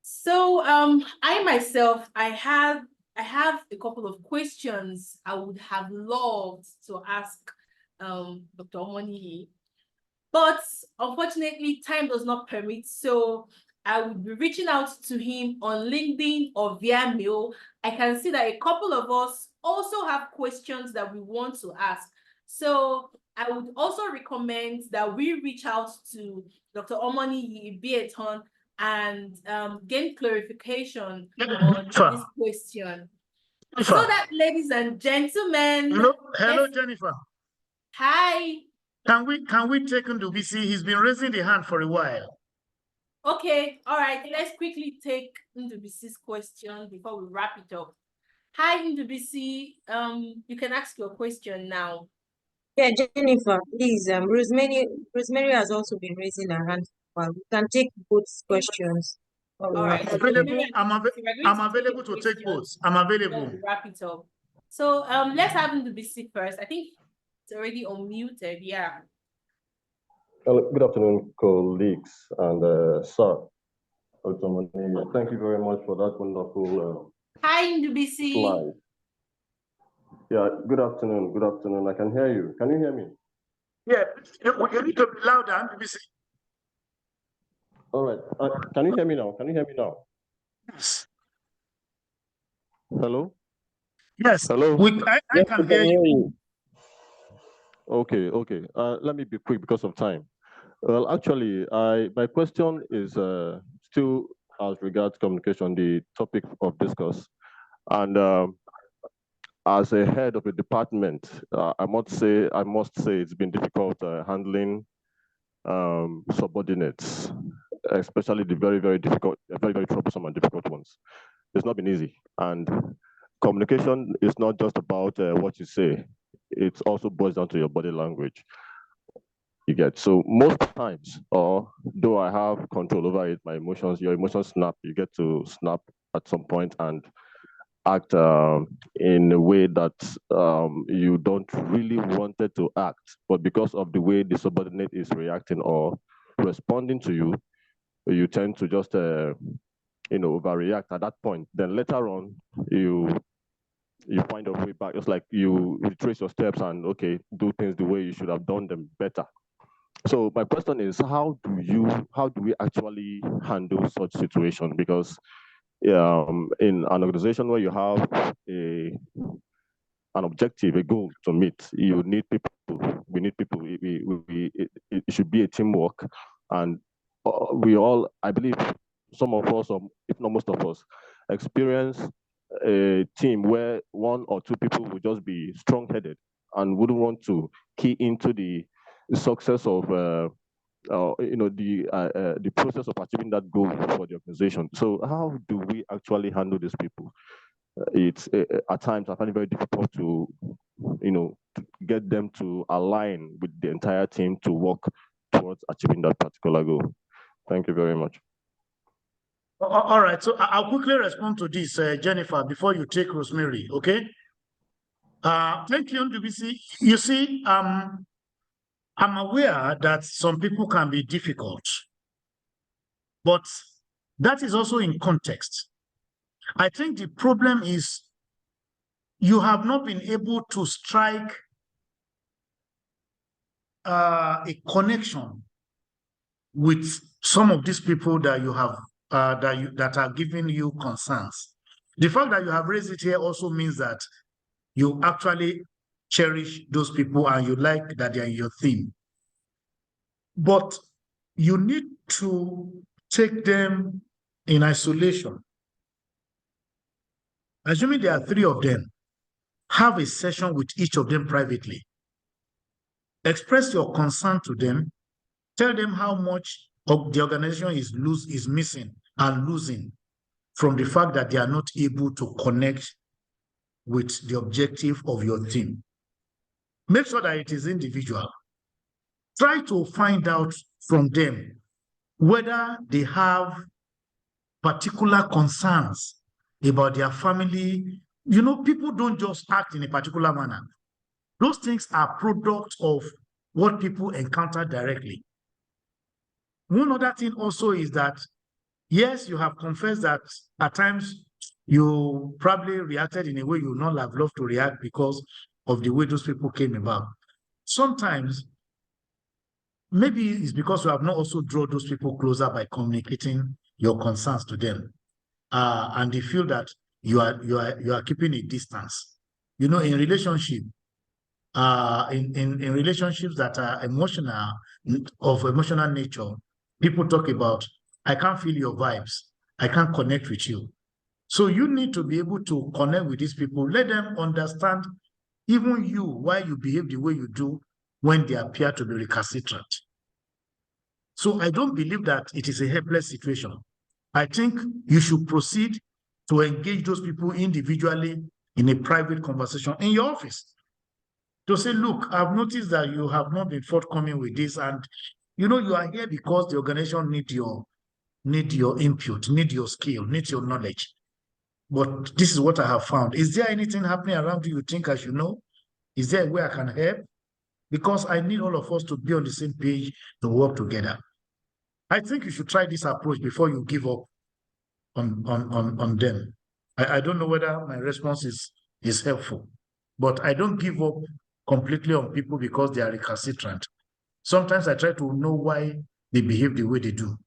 So I myself, I have a couple of questions I would have loved to ask Dr. Omoni, but unfortunately time does not permit, so I will be reaching out to him on LinkedIn or via mail. I can see that a couple of us also have questions that we want to ask. So I would also recommend that we reach out to Dr. Omoni Bieton and gain clarification on this question. So that, ladies and gentlemen, hello Jennifer. Hi. Can we take Ndubisi? He's been raising the hand for a while. Okay, all right. Let's quickly take Ndubisi's question before we wrap it up. Hi, Ndubisi. You can ask your question now. Yeah, Jennifer, please. Rosemary has also been raising her hand. Well, we can take both questions. All right. I'm available to take both. I'm available. We'll wrap it up. So let's have Ndubisi first. I think it's already unmuted. Yeah. Good afternoon, colleagues and sir. Thank you very much for that wonderful Hi, Ndubisi. slide. Yeah, good afternoon. Good afternoon. I can hear you. Can you hear me? Yeah, you need to be louder, Ndubisi. All right. Can you hear me now? Can you hear me now? Yes. Hello? Yes. Hello? I can hear you. Okay. Let me be quick because of time. Well, actually, my question is still as regards communication, the topic of discourse. And as a head of a department, I must say it's been difficult handling subordinates, especially the very, very difficult, very, very troublesome and difficult ones. It's not been easy. And communication is not just about what you say. It also boils down to your body language. You get, so most times, or though I have control over it, my emotions, your emotions snap. You get to snap at some point and act in a way that you don't really wanted to act, but because of the way the subordinate is reacting or responding to you, you tend to just overreact at that point. Then later on, you find a way back. It's like you retrace your steps and do things the way you should have done them better. So my question is, how do we actually handle such situation? Because in an organization where you have an objective, a goal to meet, you need people. We need people. It should be a teamwork, and we all, I believe, some of us, or if not most of us, experience a team where one or two people will just be strong-headed and wouldn't want to key into the success of the process of achieving that goal for the organization. So how do we actually handle these people? It's at times I find it very difficult to get them to align with the entire team to work towards achieving that particular goal. Thank you very much. All right, so I'll quickly respond to this, Jennifer, before you take Rosemary, okay? Thank you, Ndubisi. You see, I'm aware that some people can be difficult, but that is also in context. I think the problem is you have not been able to strike a connection with some of these people that you have that are giving you concerns. The fact that you have raised it here also means that you actually cherish those people and you like that they're in your theme. But you need to take them in isolation. Assuming there are 3 of them, have a session with each of them privately. Express your concern to them. Tell them how much of the organization is missing and losing. from the fact that they are not able to connect with the objective of your team. Make sure that it is individual. Try to find out from them whether they have particular concerns about their family. You know, people don't just act in a particular manner. Those things are products of what people encounter directly. One other thing also is that, yes, you have confessed that at times you probably reacted in a way you would not have loved to react because of the way those people came about. Sometimes, maybe it's because you have not also drawn those people closer by communicating your concerns to them. And they feel that you are keeping a distance. You know, in relationship, in relationships that are emotional, of emotional nature, people talk about, I can't feel your vibes, I can't connect with you. So you need to be able to connect with these people, let them understand even you, why you behave the way you do when they appear to be recalcitrant. So I don't believe that it is a helpless situation. I think you should proceed to engage those people individually in a private conversation in your office. To say, look, I've noticed that you have not been forthcoming with this, and you know you are here because the organization need your input, need your skill, need your knowledge. But this is what I have found. Is there anything happening around you think I should know? Is there a way I can help? Because I need all of us to be on the same page to work together. I think you should try this approach before you give up on them. I don't know whether my response is helpful, but I don't give up completely on people because they are recalcitrant. Sometimes I try to know why they behave the way they do.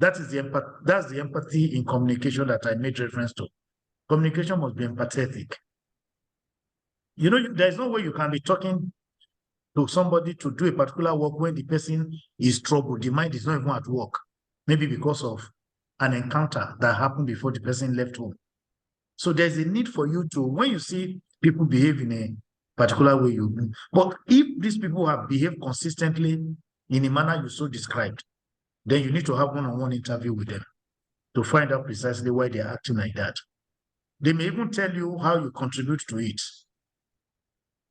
That's the empathy in communication that I made reference to. Communication must be empathetic. You know, there's no way you can be talking to somebody to do a particular work when the person is troubled. The mind is not even at work, maybe because of an encounter that happened before the person left home. So there's a need for you to, when you see people behave in a particular way, but if these people have behaved consistently in a manner you so described, then you need to have one-on-one interview with them to find out precisely why they're acting like that. They may even tell you how you contribute to it,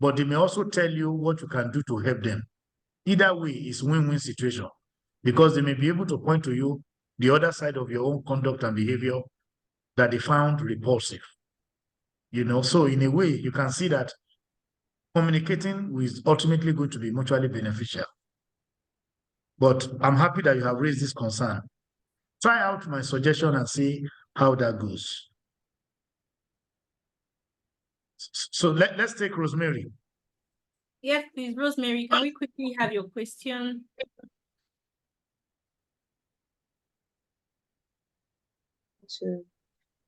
but they may also tell you what you can do to help them. Either way, it's win-win situation, because they may be able to point to you the other side of your own conduct and behavior that they found repulsive. You know, so in a way, you can see that communicating is ultimately going to be mutually beneficial. But I'm happy that you have raised this concern. Try out my suggestion and see how that goes. So let's take Rosemary. Yes, please, Rosemary, can we quickly have your question?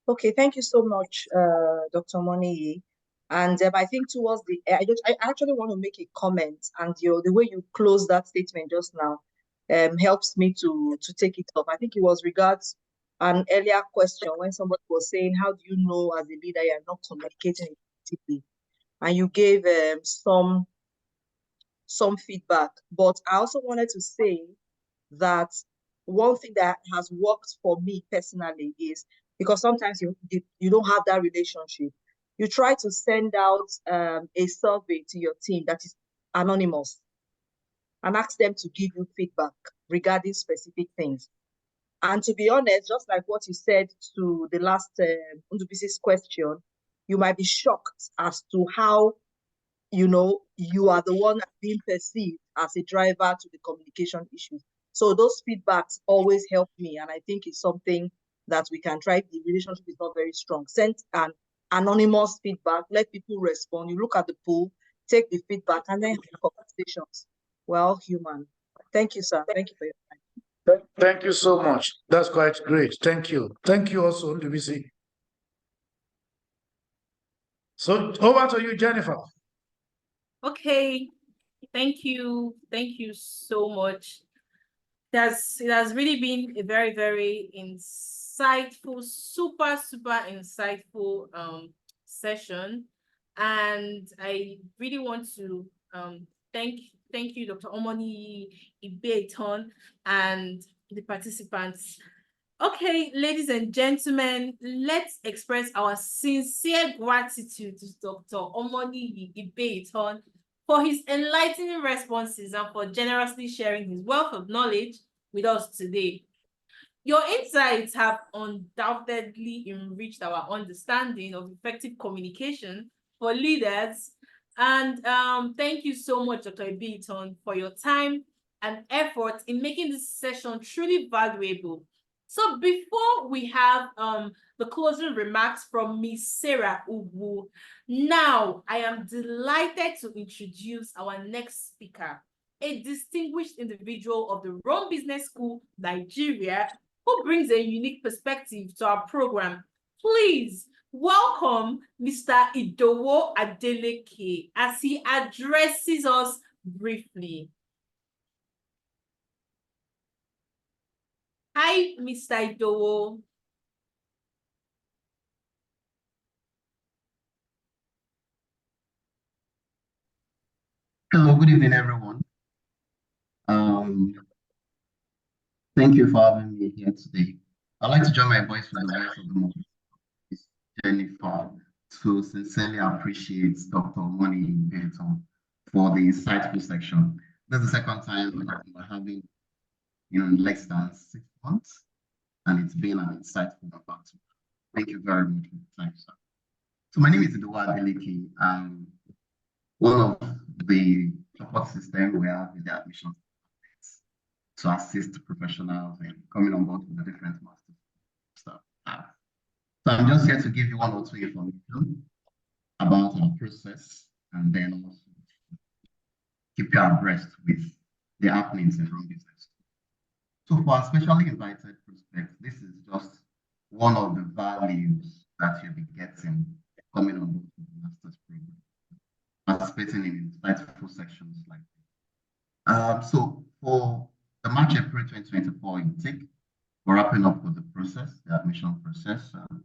Okay, thank you so much, Dr. Moniyi. And I think towards the, I actually want to make a comment, and the way you closed that statement just now helps me to take it up. I think it was regards an earlier question when somebody was saying, how do you know as a leader you are not communicating effectively? And you gave some feedback. But I also wanted to say that one thing that has worked for me personally is, because sometimes you don't have that relationship, you try to send out a survey to your team that is anonymous and ask them to give you feedback regarding specific things. And to be honest, just like what you said to the last Undubisi's question, you might be shocked as to how, you know, you are the one being perceived as a driver to the communication issues. So those feedbacks always help me, and I think it's something that we can try. The relationship is not very strong. Send an anonymous feedback, let people respond. You look at the poll, take the feedback, and then have conversations. We're all human. Thank you, sir. Thank you for your time. Thank you so much. That's quite great. Thank you. Thank you also, Ndubisi. So over to you, Jennifer. Okay, thank you. Thank you so much. It has really been a very, very insightful, super insightful session. And I really want to thank you, Dr. Omoni Ibeton, and the participants. Okay, ladies and gentlemen, let's express our sincere gratitude to Dr. Omoniyi Ibeaton for his enlightening responses and for generously sharing his wealth of knowledge with us today. Your insights have undoubtedly enriched our understanding of effective communication for leaders. And thank you so much, Dr. Ibeaton, for your time and effort in making this session truly valuable. So before we have the closing remarks from Ms. Sarah Ubu, now I am delighted to introduce our next speaker, a distinguished individual of the Rome Business School, Nigeria, who brings a unique perspective to our program. Please welcome Mr. Idowo Adeleke as he addresses us briefly. Hi, Mr. Idowo. Hello, good evening, everyone. Thank you for having me here today. I'd like to join my voice with the voice of the moment, Jennifer, to sincerely appreciate Dr. Omoniyi Ibeaton for the insightful section. This is the second time we're having in less than 6 months, and it's been an insightful about. Thank you very much for the time, sir. So my name is Idowo Adeleke. I'm one of the support system we have in the admissions to assist professionals in coming on board with the different masters stuff. So I'm just here to give you one or two information about our process and then also keep you abreast with the happenings in Rome Business. So for our specially invited prospects, this is just one of the values that you'll be getting coming on board with the master's program, participating in insightful sections like this. So for the March-April 2024 intake, we're wrapping up with the process, the admission process, and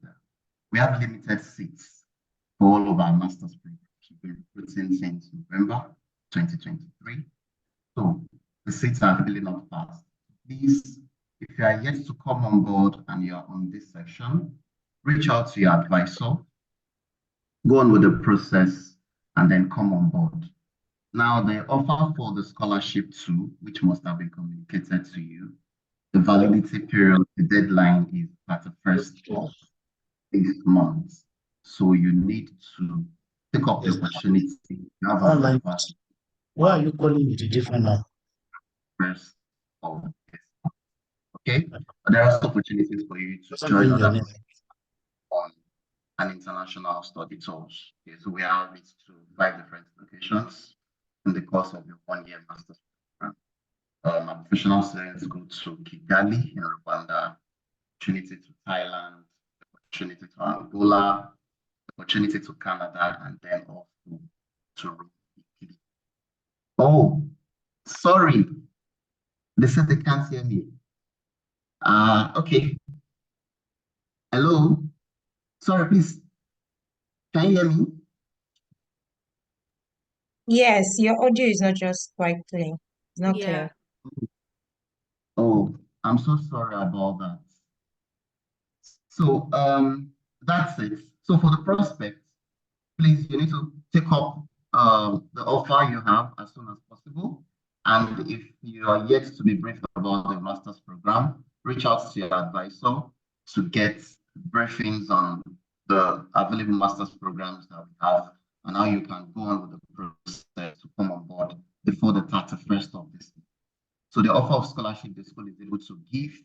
we have limited seats for all of our master's programs. We've been recruiting since November 2023. So the seats are filling up fast. Please, if you are yet to come on board and you're on this section, reach out to your advisor, go on with the process, and then come on board. Now, the offer for the scholarship too, which must have been communicated to you, the validity period, the deadline is 31st of this month. So you need to take up the opportunity. Online. Why are you calling it a different number? First of this month. Okay, but there are also opportunities for you to join us on an international study tours. Okay, so we have it to 5 different locations in the course of your 1-year master's program. Our professional students go to Kigali in Rwanda, opportunity to Thailand, opportunity to Angola, opportunity to Canada, and then also to Rome. Oh, sorry. They said they can't hear me. Okay. Hello. Sorry, please. Can you hear me? Yes, your audio is not just quite clear. It's not clear. Oh, I'm so sorry about that. So that's it. So for the prospects, please, you need to take up the offer you have as soon as possible. And if you are yet to be briefed about the master's program, reach out to your advisor to get briefings on the available master's programs that we have and how you can go on with the process to come on board before the 31st of this month. So the offer of scholarship the school is able to give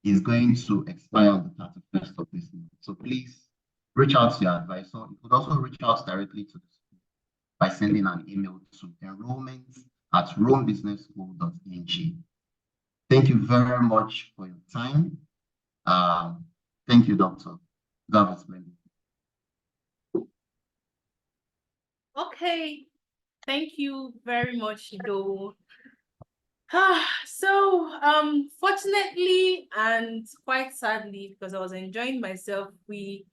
is going to expire on the 31st of this month. So please reach out to your advisor. You could also reach out directly to the school by sending an email to enrollment@romebusinessschool.ng. Thank you very much for your time. Thank you, Doctor. That was splendid. Okay, thank you very much, Ido. So, fortunately and quite sadly, because I was enjoying myself, we've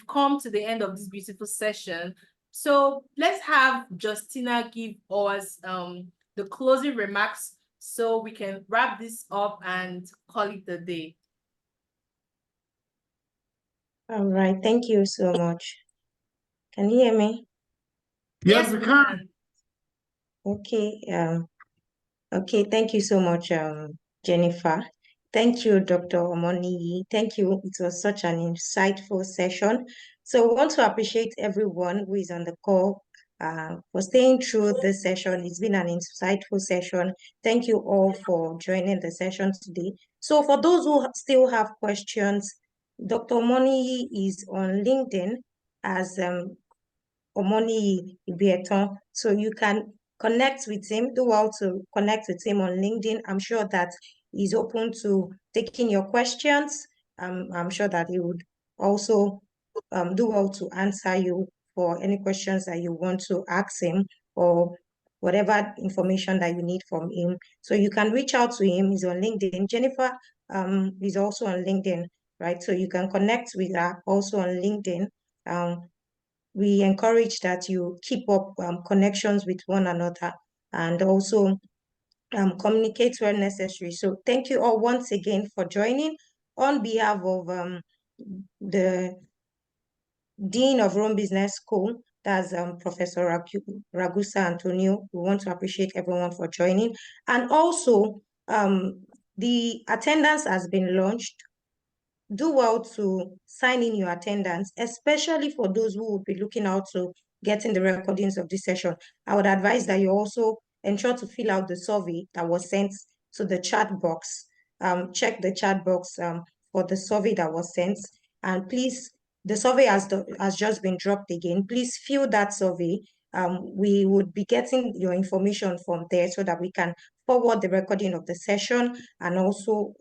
come to the end of this beautiful session. So let's have Justina give us the closing remarks so we can wrap this up and call it a day. All right, thank you so much. Can you hear me? Yes, we can. Okay, okay, thank you so much, Jennifer. Thank you, Dr. Omoni. Thank you. It was such an insightful session. So I want to appreciate everyone who is on the call for staying through this session. It's been an insightful session. Thank you all for joining the session today. So for those who still have questions, Dr. Omoni is on LinkedIn as Omoni Ibieton. So you can connect with him, do well to connect with him on LinkedIn. I'm sure that he's open to taking your questions. I'm sure that he would also do well to answer you for any questions that you want to ask him or whatever information that you need from him. So you can reach out to him. He's on LinkedIn. Jennifer is also on LinkedIn, right? So you can connect with her also on LinkedIn. We encourage that you keep up connections with one another and also communicate where necessary. So thank you all once again for joining. On behalf of the Dean of Rome Business School, that's Professor Ragusa Antonio, we want to appreciate everyone for joining. And also, the attendance has been launched. Do well to sign in your attendance, especially for those who will be looking out to getting the recordings of this session. I would advise that you also ensure to fill out the survey that was sent to the chat box. Check the chat box for the survey that was sent. And please, the survey has just been dropped again. Please fill that survey. We would be getting your information from there so that we can forward the recording of the session and also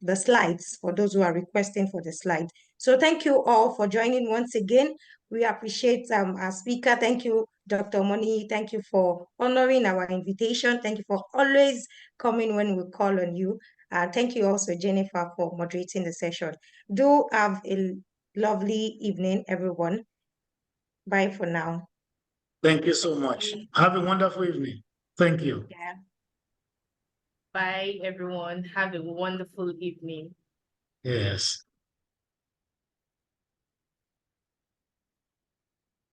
the slides for those who are requesting for the slide. So thank you all for joining once again. We appreciate our speaker. Thank you, Dr. Moni. Thank you for honoring our invitation. Thank you for always coming when we call on you. Thank you also, Jennifer, for moderating the session. Do have a lovely evening, everyone. Bye for now. Thank you so much. Have a wonderful evening. Thank you. Yeah. Bye, everyone. Have a wonderful evening. Yes.